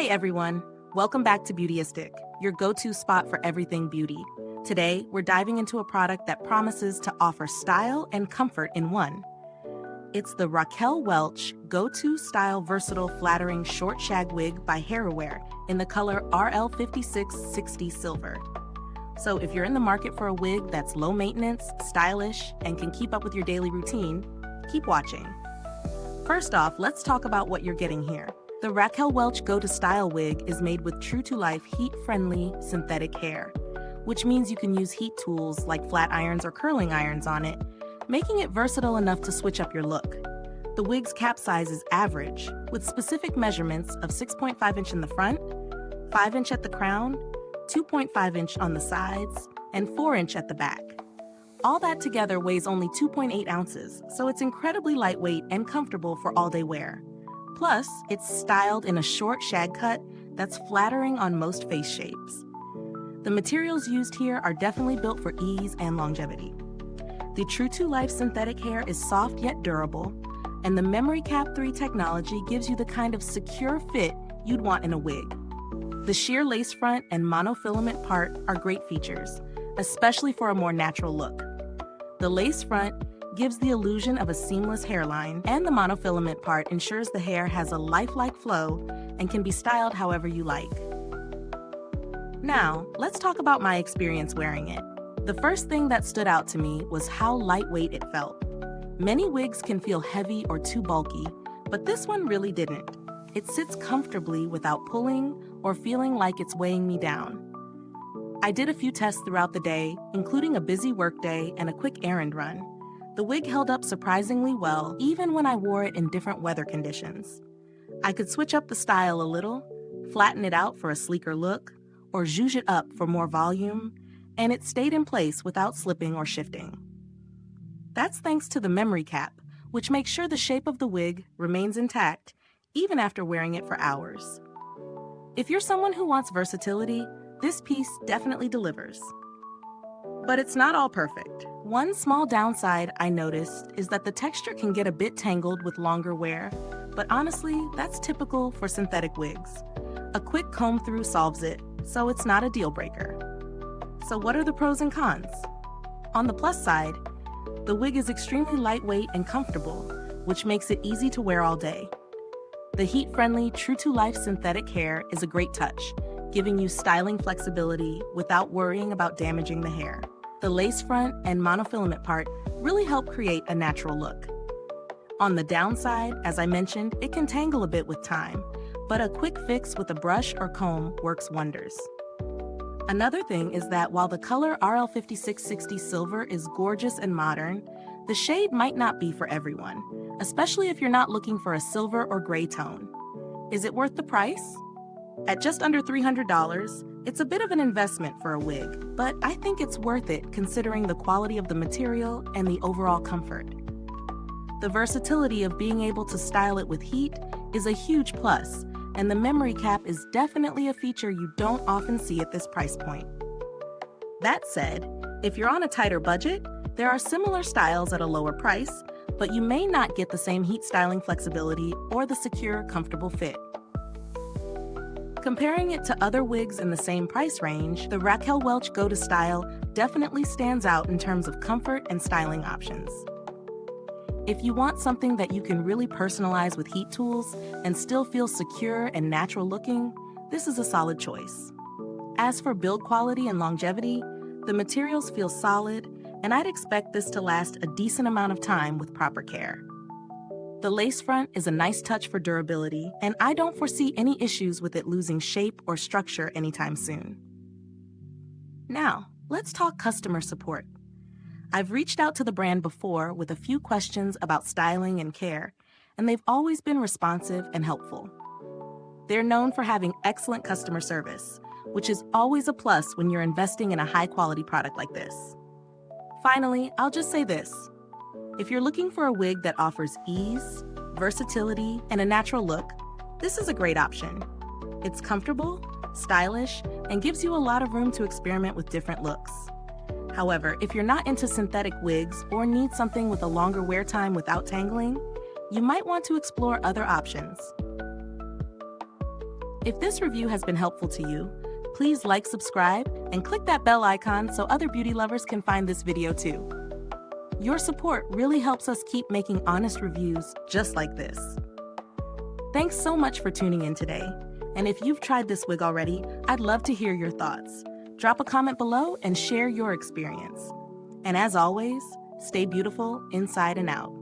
Hey everyone, welcome back to Beautyistic, your go-to spot for everything beauty. Today, we're diving into a product that promises to offer style and comfort in one. It's the Raquel Welch Go-To Style Versatile Flattering Short Shag Wig by Hairuwear in the color RL5660 Silver. So if you're in the market for a wig that's low maintenance, stylish, and can keep up with your daily routine, keep watching. First off, let's talk about what you're getting here. The Raquel Welch Go-To Style wig is made with true-to-life, heat-friendly synthetic hair, which means you can use heat tools like flat irons or curling irons on it, making it versatile enough to switch up your look. The wig's cap size is average, with specific measurements of 6.5 inch in the front, 5 inch at the crown, 2.5 inch on the sides, and 4 inch at the back. All that together weighs only 2.8 ounces, so it's incredibly lightweight and comfortable for all-day wear. Plus, it's styled in a short shag cut that's flattering on most face shapes. The materials used here are definitely built for ease and longevity. The true-to-life synthetic hair is soft yet durable, and the Memory Cap 3 technology gives you the kind of secure fit you'd want in a wig. The sheer lace front and monofilament part are great features, especially for a more natural look. The lace front gives the illusion of a seamless hairline, and the monofilament part ensures the hair has a lifelike flow and can be styled however you like. Now, let's talk about my experience wearing it. The first thing that stood out to me was how lightweight it felt. Many wigs can feel heavy or too bulky, but this one really didn't. It sits comfortably without pulling or feeling like it's weighing me down. I did a few tests throughout the day, including a busy workday and a quick errand run. The wig held up surprisingly well, even when I wore it in different weather conditions. I could switch up the style a little, flatten it out for a sleeker look, or zhuzh it up for more volume, and it stayed in place without slipping or shifting. That's thanks to the memory cap, which makes sure the shape of the wig remains intact even after wearing it for hours. If you're someone who wants versatility, this piece definitely delivers. But it's not all perfect. One small downside I noticed is that the texture can get a bit tangled with longer wear, but honestly, that's typical for synthetic wigs. A quick comb through solves it, so it's not a deal breaker. So what are the pros and cons? On the plus side, the wig is extremely lightweight and comfortable, which makes it easy to wear all day. The heat-friendly, true-to-life synthetic hair is a great touch, giving you styling flexibility without worrying about damaging the hair. The lace front and monofilament part really help create a natural look. On the downside, as I mentioned, it can tangle a bit with time, but a quick fix with a brush or comb works wonders. Another thing is that while the color RL5660 Silver is gorgeous and modern, the shade might not be for everyone, especially if you're not looking for a silver or gray tone. Is it worth the price? At just under $300, it's a bit of an investment for a wig, but I think it's worth it considering the quality of the material and the overall comfort. The versatility of being able to style it with heat is a huge plus, and the memory cap is definitely a feature you don't often see at this price point. That said, if you're on a tighter budget, there are similar styles at a lower price, but you may not get the same heat styling flexibility or the secure, comfortable fit. Comparing it to other wigs in the same price range, the Raquel Welch Go-To Style definitely stands out in terms of comfort and styling options. If you want something that you can really personalize with heat tools and still feel secure and natural looking, this is a solid choice. As for build quality and longevity, the materials feel solid, and I'd expect this to last a decent amount of time with proper care. The lace front is a nice touch for durability, and I don't foresee any issues with it losing shape or structure anytime soon. Now, let's talk customer support. I've reached out to the brand before with a few questions about styling and care, and they've always been responsive and helpful. They're known for having excellent customer service, which is always a plus when you're investing in a high-quality product like this. Finally, I'll just say this. If you're looking for a wig that offers ease, versatility, and a natural look, this is a great option. It's comfortable, stylish, and gives you a lot of room to experiment with different looks. However, if you're not into synthetic wigs or need something with a longer wear time without tangling, you might want to explore other options. If this review has been helpful to you, please like, subscribe, and click that bell icon so other beauty lovers can find this video too. Your support really helps us keep making honest reviews just like this. Thanks so much for tuning in today. And if you've tried this wig already, I'd love to hear your thoughts. Drop a comment below and share your experience. And as always, stay beautiful inside and out.